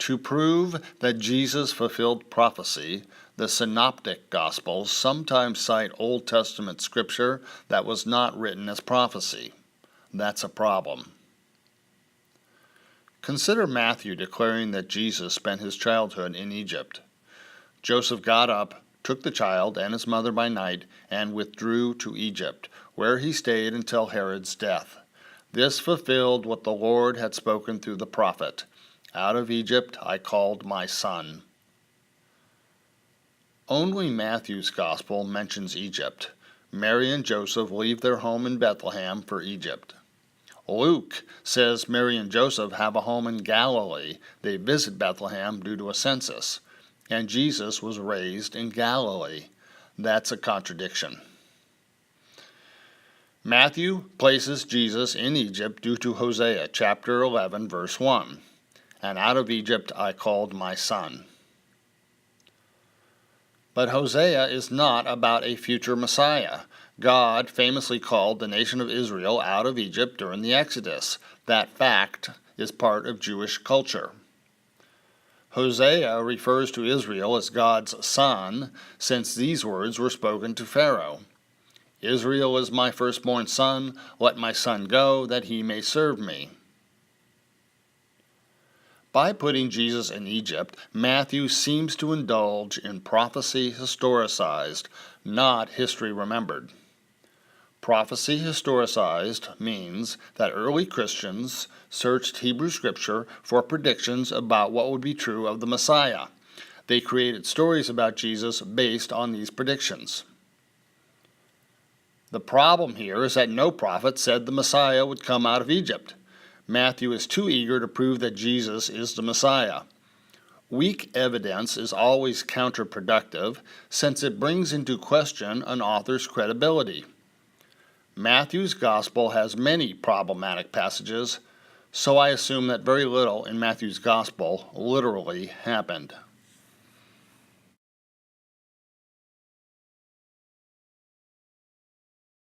To prove that Jesus fulfilled prophecy, the synoptic Gospels sometimes cite Old Testament scripture that was not written as prophecy. That's a problem. Consider Matthew declaring that Jesus spent his childhood in Egypt. Joseph got up, took the child and his mother by night, and withdrew to Egypt, where he stayed until Herod's death. This fulfilled what the Lord had spoken through the prophet. Out of Egypt I called my son. Only Matthew's Gospel mentions Egypt. Mary and Joseph leave their home in Bethlehem for Egypt. Luke says Mary and Joseph have a home in Galilee. They visit Bethlehem due to a census. And Jesus was raised in Galilee. That's a contradiction. Matthew places Jesus in Egypt due to Hosea chapter 11, verse 1. And out of Egypt I called my son. But Hosea is not about a future Messiah. God famously called the nation of Israel out of Egypt during the Exodus. That fact is part of Jewish culture. Hosea refers to Israel as God's son, since these words were spoken to Pharaoh. Israel is my firstborn son, let my son go, that he may serve me. By putting Jesus in Egypt, Matthew seems to indulge in prophecy historicized, not history remembered. Prophecy historicized means that early Christians searched Hebrew Scripture for predictions about what would be true of the Messiah. They created stories about Jesus based on these predictions. The problem here is that no prophet said the Messiah would come out of Egypt. Matthew is too eager to prove that Jesus is the Messiah. Weak evidence is always counterproductive, since it brings into question an author's credibility. Matthew's Gospel has many problematic passages, so I assume that very little in Matthew's Gospel literally happened.